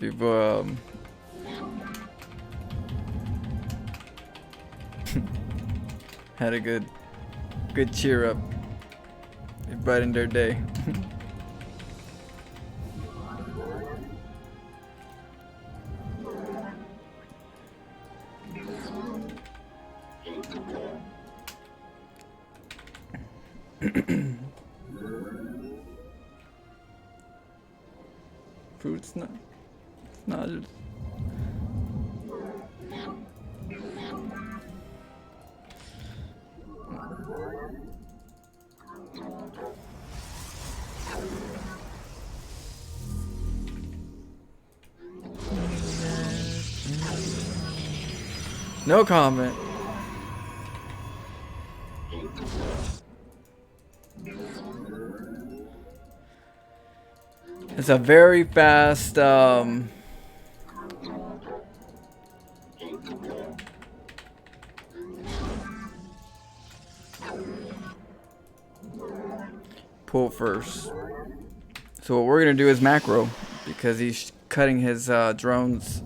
We've had a good cheer up. It brightened their day. Fruit's not. It's not. No comment. It's a very fast pull first. So what we're gonna do is macro because he's cutting his drones.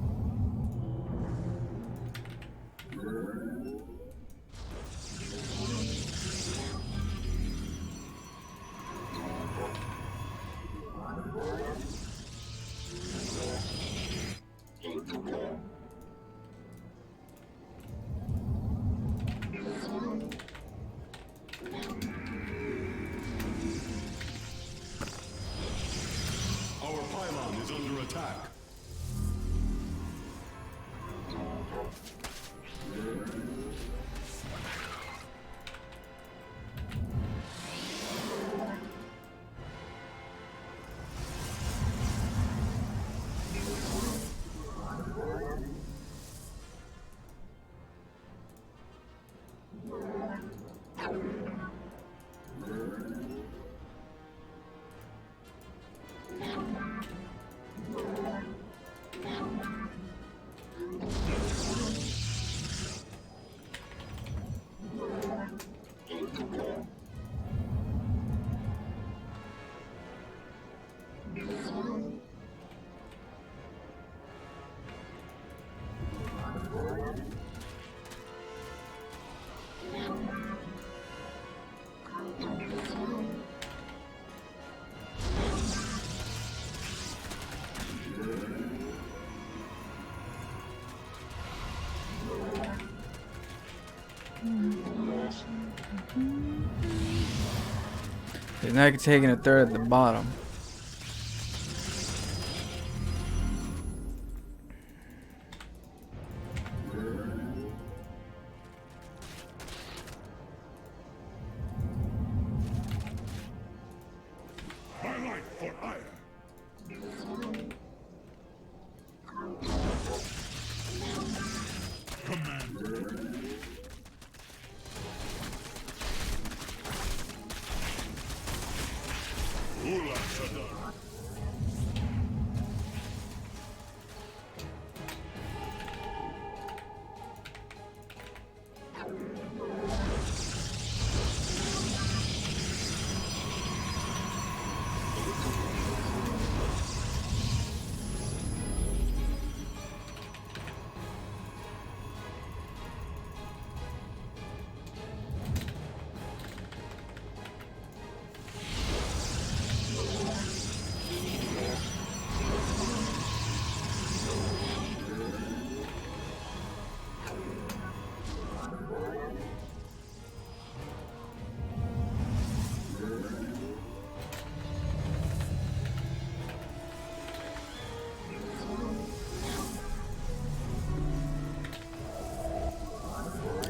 He's not taking a third at the bottom.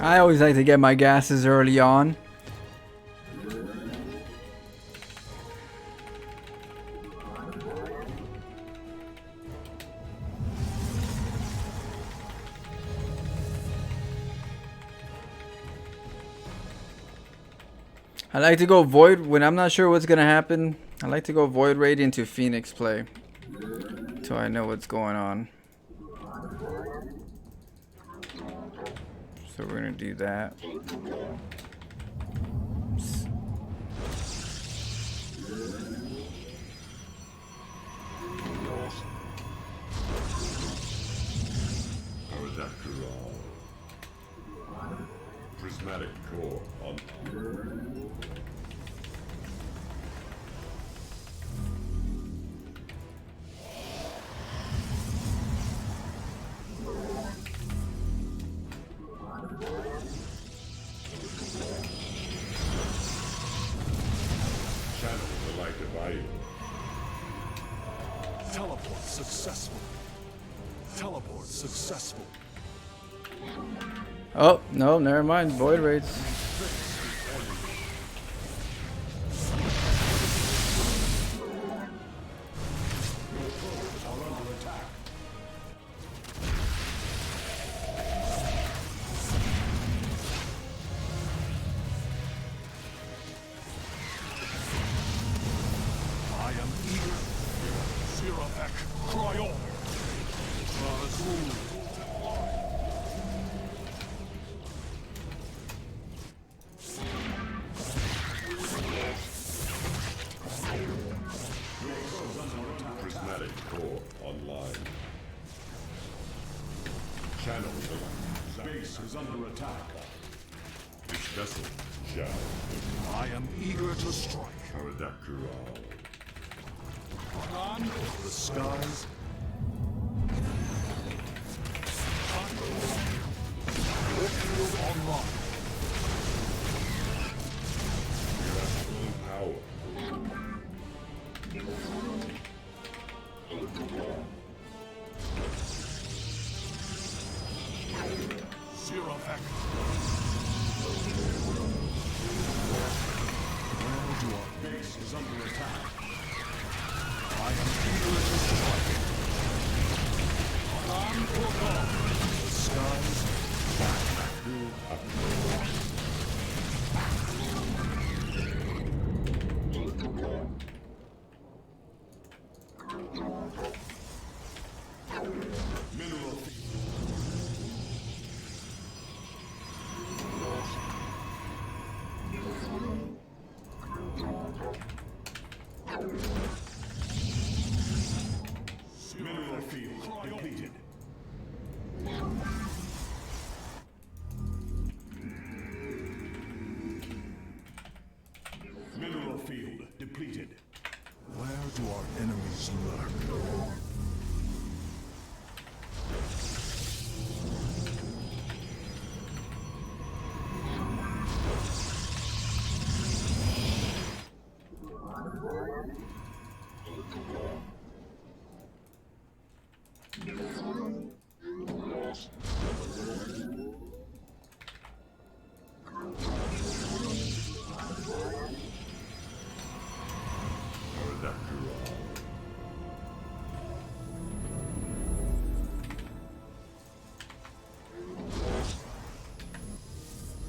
I always like to get my gases early on. I like to go Void when I'm not sure what's gonna happen. I like to go Void Raid into Phoenix play till I know what's going on. So we're gonna do that. Aggro. Prismatic core on. Channel the light of Io. Teleport successful. Teleport successful. Oh, no, never mind. Void raids. I am eager. Zerg, cry on. Prismatic core online. Channel the light. Base is under attack. This vessel shall I am eager to strike. Aggro. On the skies. Field online. Power. Zerg. Base is under attack. I am eager to strike. On Protoss. The skies. Mineral Mineral field depleted. Mineral field depleted. Where do our enemies lurk?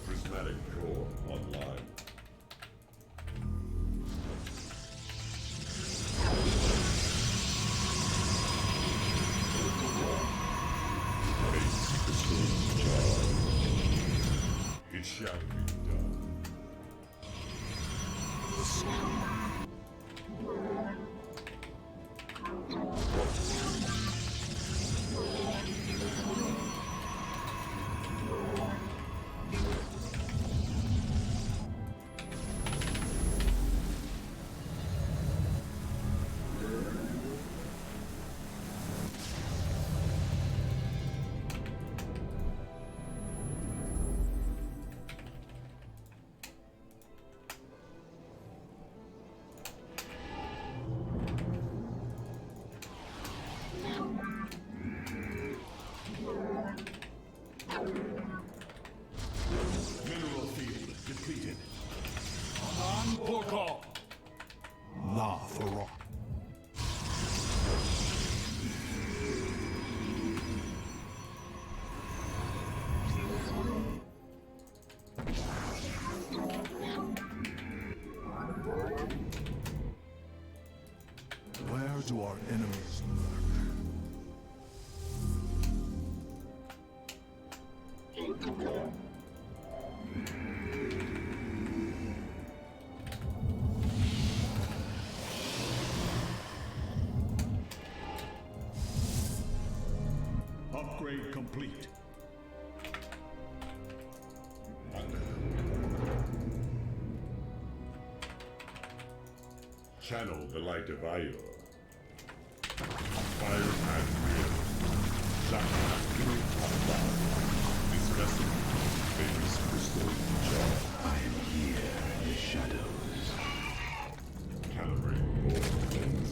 Prismatic core online. Base is charged. It shall be done. Mineral field depleted. On Porkal. La Farah. Where do our enemies lurk? Upgrade complete. Channel the light of Io. Fire and real. Zerg This vessel famous crystal jar. I am here in the shadows. Calibrate more things.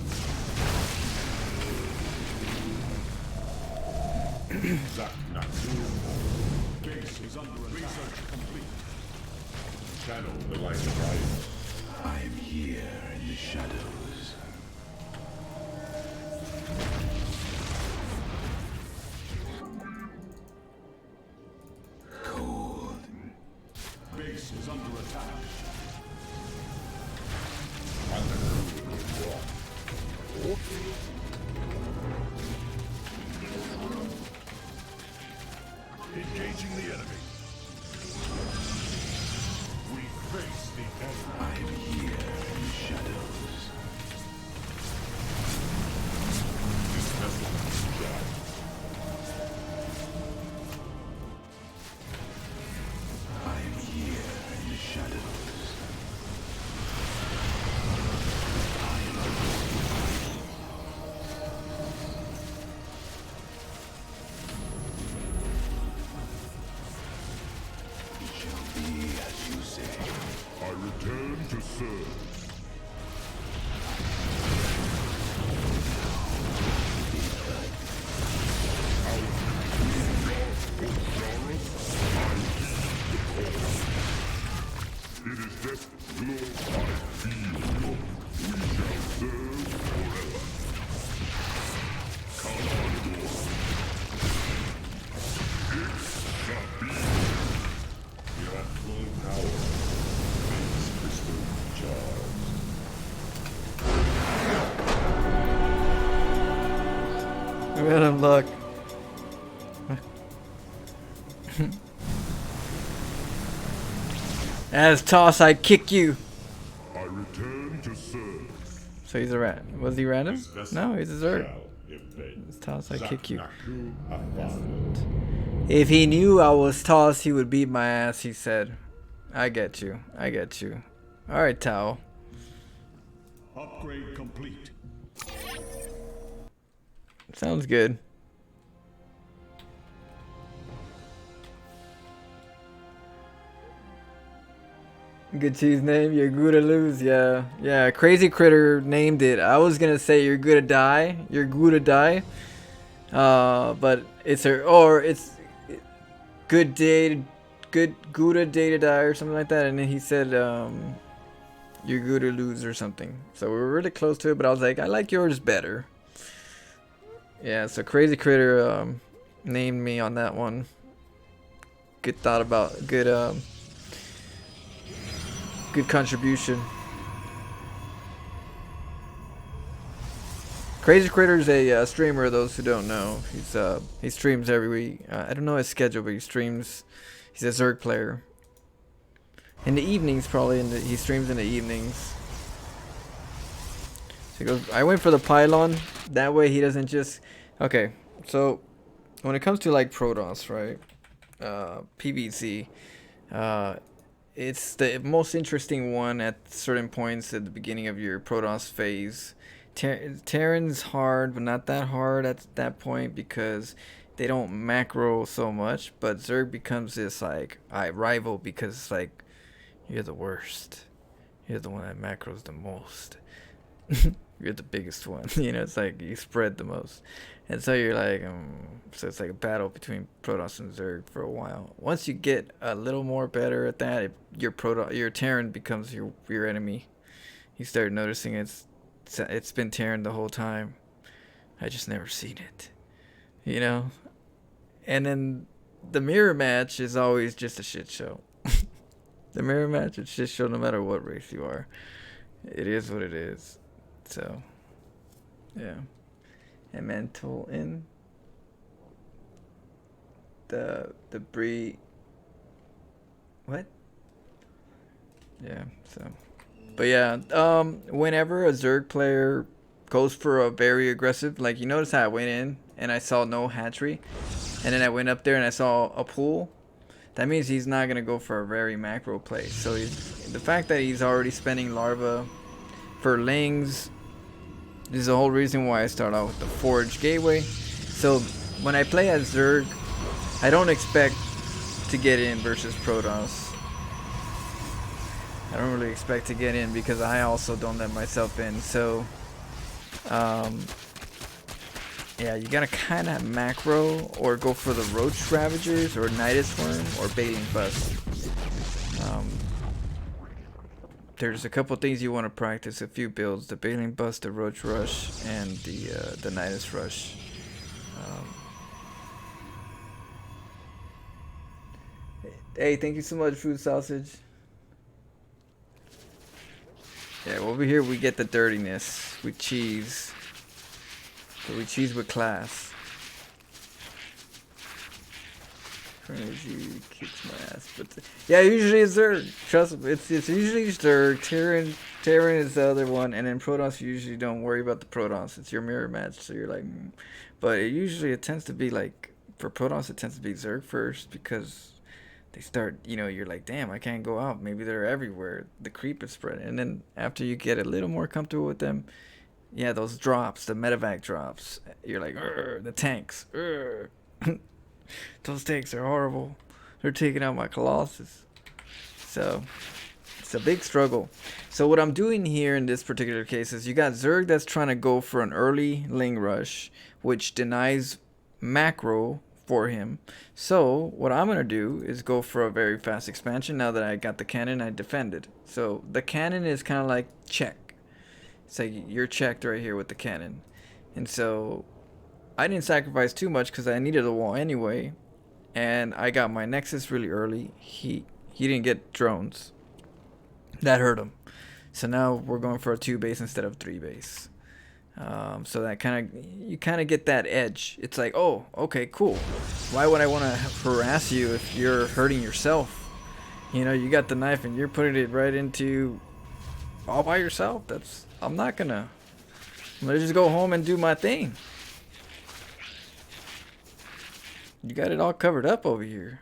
Zerg Base is under attack. Research complete. Channel the light of Io. I am here in the shadows. Cold. Base is under attack. Engaging the enemy. We face the enemy. I am here in the shadows. This vessel jar. I am here in the shadows. It shall be as you say. I return to serve. It is this glow I feel. We shall serve forever. Come on, Lord. It shall be. We are at full power. These crystal jars. I'm out of luck. As toss, I kick you. I return to serve. So he's a rat. Was he random? This vessel No, he's a Zerg. shall invade. As toss, I kick you. Zaknaku Afan. If he knew I was toss, he would beat my ass, he said. I get you. I get you. Alright, Tao. Upgrade complete. Sounds good. Good cheese name, you're good to lose, yeah. Yeah, Crazy Critter named it. I was gonna say you're good to die. You're good to die. But it's good day to die or something like that, and then he said you're good to lose or something. So we were really close to it, but I was like, I like yours better. Yeah, so Crazy Critter named me on that one. Good thought about good contribution. Crazy Critter's a streamer. Those who don't know, he streams every week. I don't know his schedule, but he streams. He's a Zerg player. In the evenings, probably. He streams in the evenings. So he goes. I went for the pylon. That way he doesn't just. Okay, so when it comes to like Protoss, right? PvZ. It's the most interesting one at certain points at the beginning of your Protoss phase. Terran's hard, but not that hard at that point because they don't macro so much. But Zerg becomes this like rival because it's like you're the worst. You're the one that macros the most. You're the biggest one. You know, it's like you spread the most. And so you're like, so it's like a battle between Protoss and Zerg for a while. Once you get a little more better at that, your Terran becomes your enemy. You start noticing it's been Terran the whole time. I just never seen it, you know. And then the mirror match is always just a shit show. The mirror match is shit show no matter what race you are. It is what it is. So, yeah. And mental in the breed. What? Yeah. So, but yeah. Whenever a Zerg player goes for a very aggressive, like you notice how I went in and I saw no hatchery, and then I went up there and I saw a pool. That means he's not gonna go for a very macro play. So the fact that he's already spending larva For Lings, this is the whole reason why I start out with the Forge Gateway. So when I play as Zerg, I don't expect to get in versus Protoss. I don't really expect to get in because I also don't let myself in. So yeah, you gotta kind of macro or go for the Roach Ravagers or Nidus Worm or Baiting Bust. There's a couple things you want to practice, a few builds: the Bailing Bust, the Roach Rush, and the Nidus Rush. Hey, thank you so much, Food Sausage. Yeah, over here we get the dirtiness. We cheese. So we cheese with class. Energy kicks my ass, but yeah, usually it's Zerg. Trust me, it's usually Zerg. Terran is the other one, and then Protoss. You usually don't worry about the Protoss. It's your mirror match, so you're like, but it tends to be like for Protoss, it tends to be Zerg first because they start. You're like, damn, I can't go out. Maybe they're everywhere. The creep is spreading, and then after you get a little more comfortable with them, yeah, those drops, the medevac drops. You're like, the tanks. Those tanks are horrible. They're taking out my Colossus. So it's a big struggle. So what I'm doing here in this particular case is you got Zerg that's trying to go for an early Ling Rush, which denies macro for him. So what I'm going to do is go for a very fast expansion. Now that I got the cannon, I defended. So the cannon is kind of like check. It's like you're checked right here with the cannon. And so I didn't sacrifice too much because I needed a wall anyway, and I got my Nexus really early. He didn't get drones. That hurt him. So now we're going for a 2 base instead of 3 base. So that you kind of get that edge. It's like, oh, okay, cool. Why would I want to harass you if you're hurting yourself? You got the knife and you're putting it right into all by yourself. I'm gonna just go home and do my thing. You got it all covered up over here,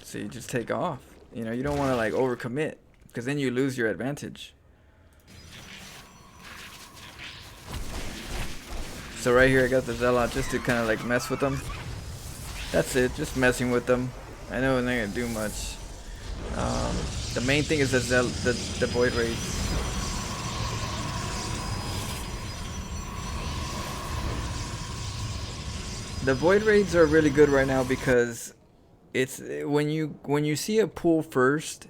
so you just take off. You don't want to like overcommit because then you lose your advantage. So right here I got the Zealot just to kind of like mess with them. That's it, just messing with them. I know they're not gonna do much. The main thing is the Void Raids. The Void Raids are really good right now because it's when you see a pool first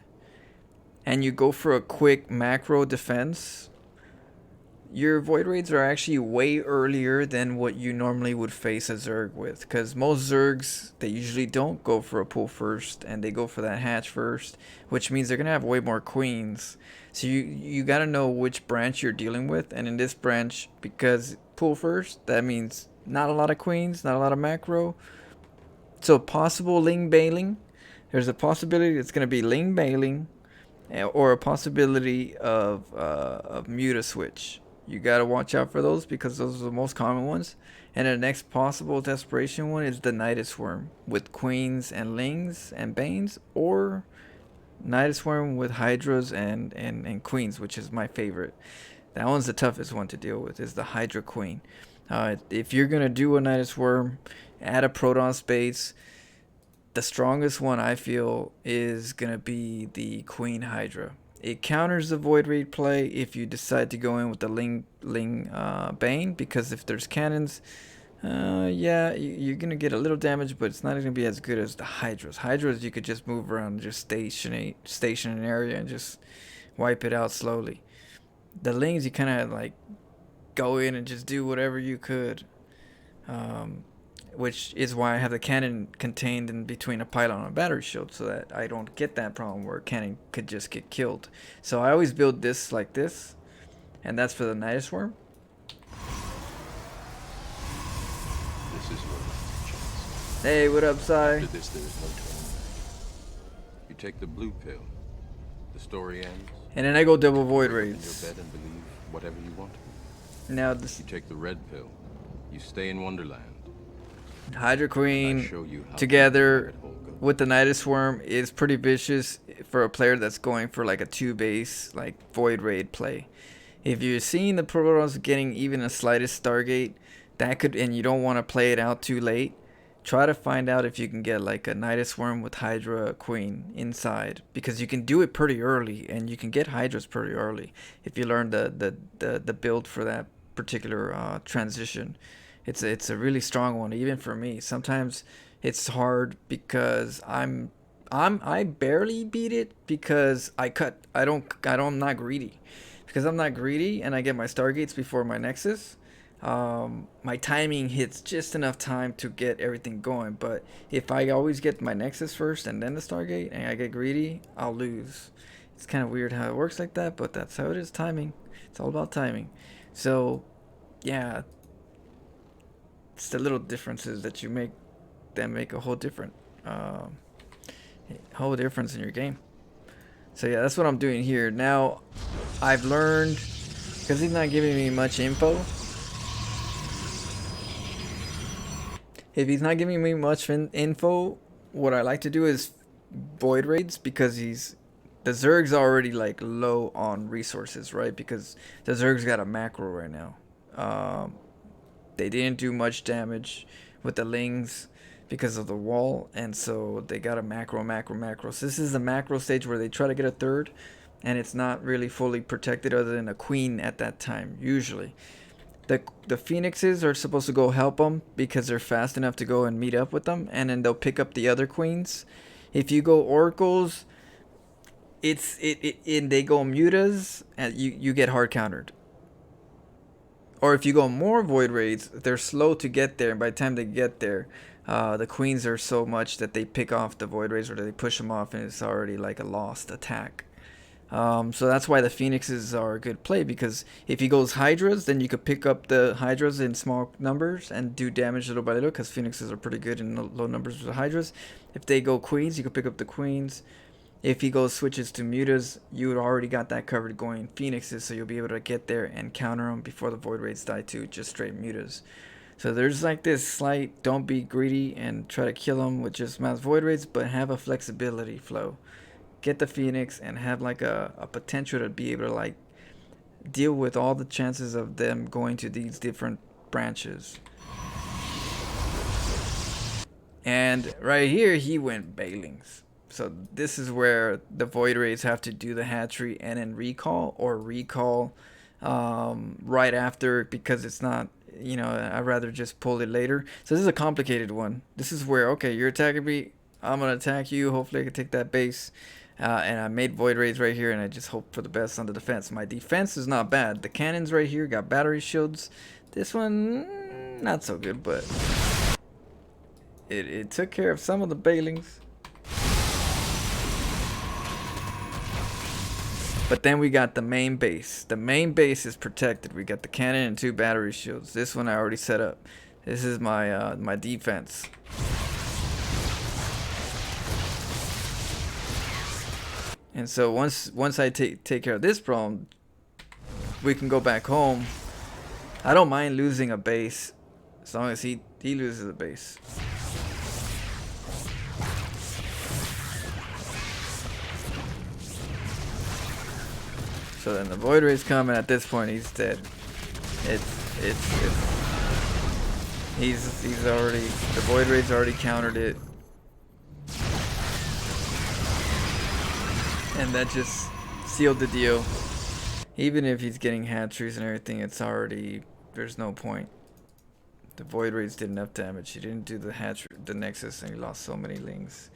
and you go for a quick macro defense, your Void Raids are actually way earlier than what you normally would face a Zerg with. Because most Zergs, they usually don't go for a pool first and they go for that hatch first, which means they're going to have way more queens. So you got to know which branch you're dealing with. And in this branch, because pool first, that means not a lot of queens, not a lot of macro. So possible Ling bailing. There's a possibility it's going to be Ling bailing, or a possibility of Muta switch. You got to watch out for those because those are the most common ones. And the next possible desperation one is the Nidus Worm with queens and Lings and Banes, or Nidus Worm with Hydras and queens, which is my favorite. That one's the toughest one to deal with, is the Hydra Queen. If you're going to do a Nidus Worm, add a Protoss base. The strongest one I feel is going to be the Queen Hydra. It counters the Void Raid play if you decide to go in with the Ling Bane, because if there's cannons, yeah, you're going to get a little damage, but it's not going to be as good as the Hydras. Hydras, you could just move around and just station an area and just wipe it out slowly. The Lings, you kind of like go in and just do whatever you could, which is why I have the cannon contained in between a pylon and a battery shield, so that I don't get that problem where a cannon could just get killed. So I always build this like this, and that's for the Nidus Worm. This is your chance. Hey, what up, Sai? After this, there is no turning. You take the blue pill. The story ends. And then I go double Void In your Raids. bed and believe whatever you want. Now this You take the red pill. You stay in Wonderland. Hydra I Queen show you how together the rabbit hole goes. with the Nidus Worm is pretty vicious for a player that's going for like a 2 base like Void Raid play. If you're seeing the Protoss getting even a slightest Stargate, that could, and you don't want to play it out too late, try to find out if you can get like a Nidus Worm with Hydra Queen inside, because you can do it pretty early, and you can get Hydras pretty early if you learn the build for that particular transition. It's a really strong one, even for me. Sometimes it's hard because I barely beat it because I'm not greedy. Because I'm not greedy and I get my Stargates before my Nexus, my timing hits just enough time to get everything going. But if I always get my Nexus first and then the Stargate and I get greedy, I'll lose. It's kind of weird how it works like that, but that's how it is. Timing. It's all about timing. So, yeah, it's the little differences that you make that make a whole difference in your game. So yeah, that's what I'm doing here. Now, I've learned, because he's not giving me much info. If he's not giving me much info, what I like to do is void raids, because the Zerg's already like low on resources, right? Because the Zerg's got a macro right now. They didn't do much damage with the Lings because of the wall, and so they got a macro. So this is the macro stage where they try to get a third, and it's not really fully protected other than a queen at that time, usually. The Phoenixes are supposed to go help them because they're fast enough to go and meet up with them, and then they'll pick up the other queens. If you go Oracles, and they go Mutas, and you get hard countered. Or if you go more Void Raids, they're slow to get there, and by the time they get there, the queens are so much that they pick off the Void Raids, or they push them off, and it's already like a lost attack. So that's why the Phoenixes are a good play, because if he goes Hydras, then you could pick up the Hydras in small numbers and do damage little by little, because Phoenixes are pretty good in low numbers with Hydras. If they go Queens, you could pick up the Queens. If he goes switches to Mutas, you already got that covered going Phoenixes, so you'll be able to get there and counter them before the Void Raids die to just straight Mutas. So there's like this slight, don't be greedy and try to kill them with just mass Void Raids, but have a flexibility flow. Get the Phoenix and have like a potential to be able to like deal with all the chances of them going to these different branches. And right here, he went Bailings. So this is where the Void Raids have to do the hatchery and then recall, or recall right after, because it's not, I'd rather just pull it later. So this is a complicated one. This is where, okay, you're attacking me, I'm going to attack you, hopefully I can take that base. And I made Void Raids right here, and I just hope for the best on the defense. My defense is not bad. The cannons right here got battery shields. This one, not so good, but it took care of some of the Bailings. But then we got the main base. The main base is protected. We got the cannon and 2 battery shields. This one I already set up. This is my my defense. And so once I take care of this problem, we can go back home. I don't mind losing a base as long as he loses a base. So then the Void Raid's come, and at this point he's dead. He's already, the Void Raid's already countered it. And that just sealed the deal. Even if he's getting hatcheries and everything, it's already, there's no point. The Void Raids did enough damage. He didn't do the Nexus, and he lost so many Lings.